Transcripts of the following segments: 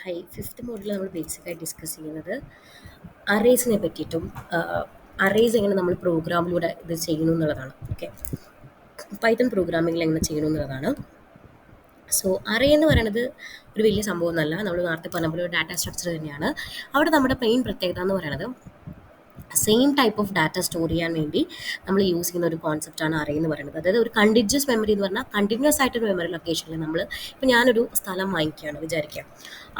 High fifth മോഡിൽ നമ്മൾ ബേസിക്കായി discuss ചെയ്യുന്നത് അറേസിനെ പറ്റിയിട്ടും അറേസ് എങ്ങനെ നമ്മൾ പ്രോഗ്രാമിലൂടെ ഇത് ചെയ്യുന്നു എന്നുള്ളതാണ്. ഓക്കെ, പൈത്തൺ പ്രോഗ്രാമിങ്ങിൽ എങ്ങനെ ചെയ്യണം എന്നുള്ളതാണ്. സോ അറേ എന്ന് പറയുന്നത് ഒരു വലിയ സംഭവം എന്നല്ല, നമ്മൾ നേരത്തെ പറഞ്ഞ പോലെ ഒരു ഡാറ്റ സ്ട്രക്ചർ തന്നെയാണ്. അവിടെ നമ്മുടെ മെയിൻ പ്രത്യേകത എന്ന് പറയുന്നത് same type of data store ചെയ്യാൻ വേണ്ടി നമ്മൾ യൂസ് ചെയ്യുന്ന ഒരു കോൺസെപ്റ്റാണ് അറേ എന്ന് പറയുന്നത്. അതായത് ഒരു കണ്ടിന്യൂസ് മെമ്മറി എന്ന് പറഞ്ഞാൽ കണ്ടിന്യൂസ് ആയിട്ടൊരു മെമ്മറി ലൊക്കേഷനിൽ നമ്മൾ ഇപ്പോൾ ഞാനൊരു സ്ഥലം വാങ്ങിക്കുകയാണ് വിചാരിക്കുക.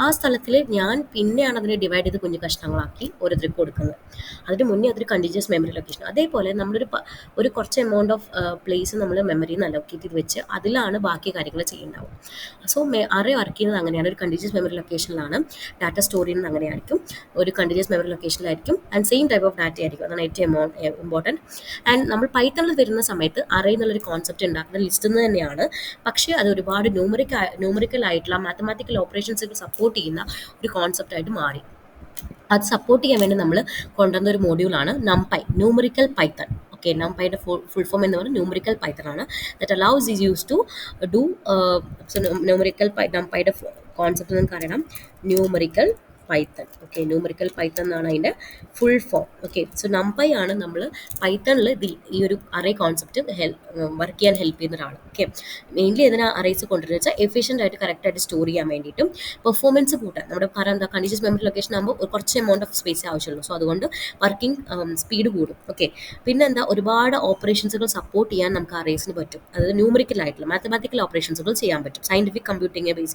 ആ സ്ഥലത്തിൽ ഞാൻ പിന്നെയാണ് അതിനെ ഡിവൈഡ് ചെയ്ത് കുഞ്ഞു കഷ്ണങ്ങളാക്കി ഓരോരുത്തർക്ക് കൊടുക്കുന്നത്. അതിന് മുന്നേ അതൊരു കണ്ടിന്യൂസ് മെമ്മറി ലൊക്കേഷൻ. അതേപോലെ ഒരു കുറച്ച് എമൗണ്ട് ഓഫ് പ്ലേസ് നമ്മൾ മെമ്മറിയിൽ നിന്ന് അലോക്കേറ്റ് ചെയ്ത് വെച്ച് അതിലാണ് ബാക്കി കാര്യങ്ങൾ ചെയ്യുന്നുണ്ടാവും. സോ അറേ വർക്ക് ചെയ്യുന്നത് അങ്ങനെയാണ്. ഒരു കണ്ടിന്യൂസ് മെമ്മറി ലൊക്കേഷനിലാണ് ഡാറ്റ സ്റ്റോർ ചെയ്യുന്നത്. അങ്ങനെയായിരിക്കും, ഒരു കണ്ടിന്യൂസ് മെമ്മറി ലൊക്കേഷനിലായിരിക്കും and same type of data ആയിരിക്കും. അതാണ് ഏറ്റവും ഇമ്പോർട്ടൻറ്റ്. ആൻഡ് നമ്മൾ പൈത്തണിൽ വരുന്ന സമയത്ത് അറേ എന്നുള്ളൊരു കോൺസെപ്റ്റ് ഉണ്ടാക്കുന്ന ലിസ്റ്റ് നിന്ന് തന്നെയാണ്. പക്ഷേ അത് ഒരുപാട് ന്യൂമറിക്കൽ ആയിട്ടുള്ള മാത്തമാറ്റിക്കൽ ഓപ്പറേഷൻസ് സപ്പോർട്ട് ചെയ്യുന്ന ഒരു കോൺസെപ്റ്റ് ആയിട്ട് മാറി. അത് സപ്പോർട്ട് ചെയ്യാൻ വേണ്ടി നമ്മൾ കൊണ്ടുവന്ന ഒരു മോഡ്യൂളാണ് നംപൈ, ന്യൂമറിക്കൽ പൈത്തൺ. ഓക്കെ, നംപൈയുടെ ഫുൾ ഫോം എന്ന് പറയുന്നത് ന്യൂമറിക്കൽ പൈത്തൺ ആണ്. That allows is use to do നംപൈയുടെ കോൺസെപ്റ്റ് നിങ്ങൾക്ക് അറിയണം, numerical Python. Okay, numerical Python എന്നാണ് അതിൻ്റെ full form. Okay, so NumPy ആണ് നമ്മൾ പൈത്തണിൽ ഈ ഒരു അറേ കോൺസെപ്റ്റ് വർക്ക് ചെയ്യാൻ ഹെൽപ്പ് ചെയ്യുന്ന ഒരാൾ. ഓക്കെ, മെയിൻലി ഇതിനാ അറേസ് കൊണ്ടുവരുന്നത് വെച്ചാൽ എഫിഷ്യൻ്റ് ആയിട്ട് കറക്റ്റായിട്ട് സ്റ്റോർ ചെയ്യാൻ വേണ്ടിയിട്ടും പെർഫോമൻസ് കൂട്ടാൻ. നമ്മുടെ കാരണം കണ്ടിന്യൂസ് മെമ്മറി ലൊക്കേഷൻ ആകുമ്പോൾ കുറച്ച് എമൗണ്ട് ഓഫ് സ്പേസ് ആവശ്യമുള്ളൂ. സോ അതുകൊണ്ട് വർക്കിംഗ് സ്പീഡ് കൂടും. ഓക്കെ, പിന്നെ ഒരുപാട് ഓപ്പറേഷൻസുകൾ സപ്പോർട്ട് ചെയ്യാൻ നമുക്ക് അറേസിന് പറ്റും. അതായത് ന്യൂമറിക്കൽ ആയിട്ടുള്ള മാത്തമാറ്റിക്കൽ ഓപ്പറേഷൻസുകൾ ചെയ്യാൻ പറ്റും. സയൻറ്റിഫിക് കമ്പ്യൂട്ടിംഗ്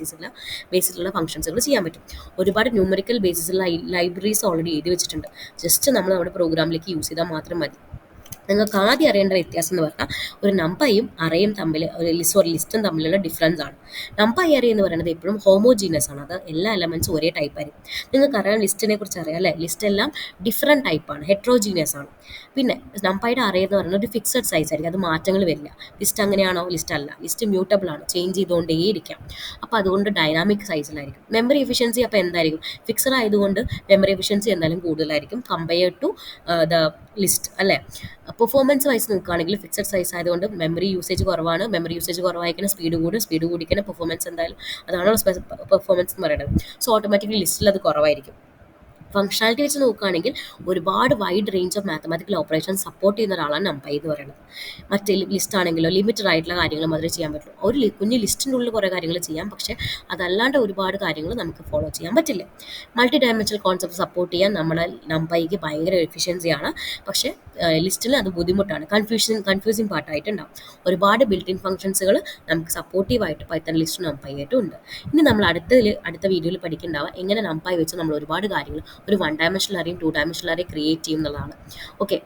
ബേസിലുള്ള ഫംഗ്ഷൻസുകൾ ചെയ്യാൻ പറ്റും. ഒരുപാട് ന്യൂമറിക്കൽ ബേസിസുള്ള ലൈബ്രറീസ് ഓൾറെഡി എഴുതി വെച്ചിട്ടുണ്ട്. ജസ്റ്റ് നമ്മൾ നമ്മുടെ പ്രോഗ്രാമിലേക്ക് യൂസ് ചെയ്താൽ മാത്രം മതി. നിങ്ങൾക്ക് ആദ്യം അറിയേണ്ട വ്യത്യാസം എന്ന് പറഞ്ഞാൽ ഒരു നംപൈയും അറേയും തമ്മിൽ ലിസ്റ്റും തമ്മിലുള്ള ഡിഫറൻസ് ആണ്. നംപൈ അറേ എന്ന് പറയുന്നത് എപ്പോഴും ഹോമോജീനസ് ആണ്. അത് എല്ലാ എലമെന്റ്സും ഒരേ ടൈപ്പ് ആയിരിക്കും. നിങ്ങൾക്ക് അറിയാം, ലിസ്റ്റിനെ കുറിച്ച് അറിയാം അല്ലേ? ലിസ്റ്റ് എല്ലാം ഡിഫറെൻറ്റ് ടൈപ്പാണ്, ഹെട്രോജീനിയസ് ആണ്. പിന്നെ നംപൈയുടെ അറേ എന്ന് പറയുന്നത് ഒരു ഫിക്സഡ് സൈസ് ആയിരിക്കും, അത് മാറ്റങ്ങൾ വരില്ല. ലിസ്റ്റ് അങ്ങനെയാണോ? ലിസ്റ്റ് അല്ല, ലിസ്റ്റ് മ്യൂട്ടബിൾ ആണ്, ചേഞ്ച് ചെയ്തുകൊണ്ടേയിരിക്കാം. അപ്പോൾ അതുകൊണ്ട് ഡൈനാമിക് സൈസിലായിരിക്കും. മെമ്മറി എഫിഷ്യൻസി അപ്പോൾ എന്തായിരിക്കും? ഫിക്സഡ് ആയതുകൊണ്ട് മെമ്മറി എഫിഷ്യൻസി എന്തായാലും കൂടുതലായിരിക്കും കമ്പയർഡ് ടു ദ ലിസ്റ്റ് അല്ലേ? പെർഫോമൻസ് വൈസ് നോക്കുകയാണെങ്കിൽ ഫിക്സഡ് സൈസ് ആയതുകൊണ്ട് മെമ്മറി യൂസേജ് കുറവാണ്. മെമ്മറി യൂസേജ് കുറവായിരിക്കുന്ന സ്പീഡ് കൂടിക്കുന്ന പെർഫോമൻസ് എന്തായാലും അതാണോ പെർഫോമൻസ് എന്ന് പറയുന്നത്. സോ ഓട്ടോമാറ്റിക്കലി ലിസ്റ്റിൽ അത് കുറവായിരിക്കും. ഫംഗ്ഷനാലിറ്റി വെച്ച് നോക്കുകയാണെങ്കിൽ ഒരുപാട് wide range of mathematical operation support ചെയ്യുന്ന ഒരാളാണ് നംപൈ എന്ന് പറയുന്നത്. മറ്റേ ലിസ്റ്റ് ആണെങ്കിലോ ലിമിറ്റഡ് ആയിട്ടുള്ള കാര്യങ്ങൾ മാത്രമേ ചെയ്യാൻ പറ്റുള്ളൂ. ഒരു കുഞ്ഞ് ലിസ്റ്റിൻ്റെ ഉള്ളിൽ കുറേ കാര്യങ്ങൾ ചെയ്യാം, പക്ഷേ അതല്ലാണ്ട് ഒരുപാട് കാര്യങ്ങൾ നമുക്ക് ഫോളോ ചെയ്യാൻ പറ്റില്ല. മൾട്ടി ഡയമെൻഷണൽ കോൺസെപ്റ്റ് സപ്പോർട്ട് ചെയ്യാൻ നമ്മുടെ നംപൈക്ക് ഭയങ്കര എഫിഷ്യൻസിയാണ്. പക്ഷേ ലിസ്റ്റിൽ അത് ബുദ്ധിമുട്ടാണ്, കൺഫ്യൂസിങ് പാർട്ടായിട്ടുണ്ടാവും. ഒരുപാട് ബിൽറ്റ് ഇൻ ഫംഗ്ഷൻസുകൾ നമുക്ക് സപ്പോർട്ടീവായിട്ട് പൈത്തൺ ലിസ്റ്റും നംപൈ ആയിട്ടും ഉണ്ട്. ഇനി നമ്മൾ അടുത്ത വീഡിയോയിൽ പഠിക്കുന്നുണ്ടാവുക എങ്ങനെ നംപൈ വെച്ച് നമ്മൾ ഒരുപാട് കാര്യങ്ങൾ ഒരു 1 ഡയമെൻഷണൽ അറേയും 2 ഡയമെൻഷണൽ അറേ ക്രിയേറ്റ് ചെയ്യും എന്നുള്ളതാണ്. ഓക്കെ,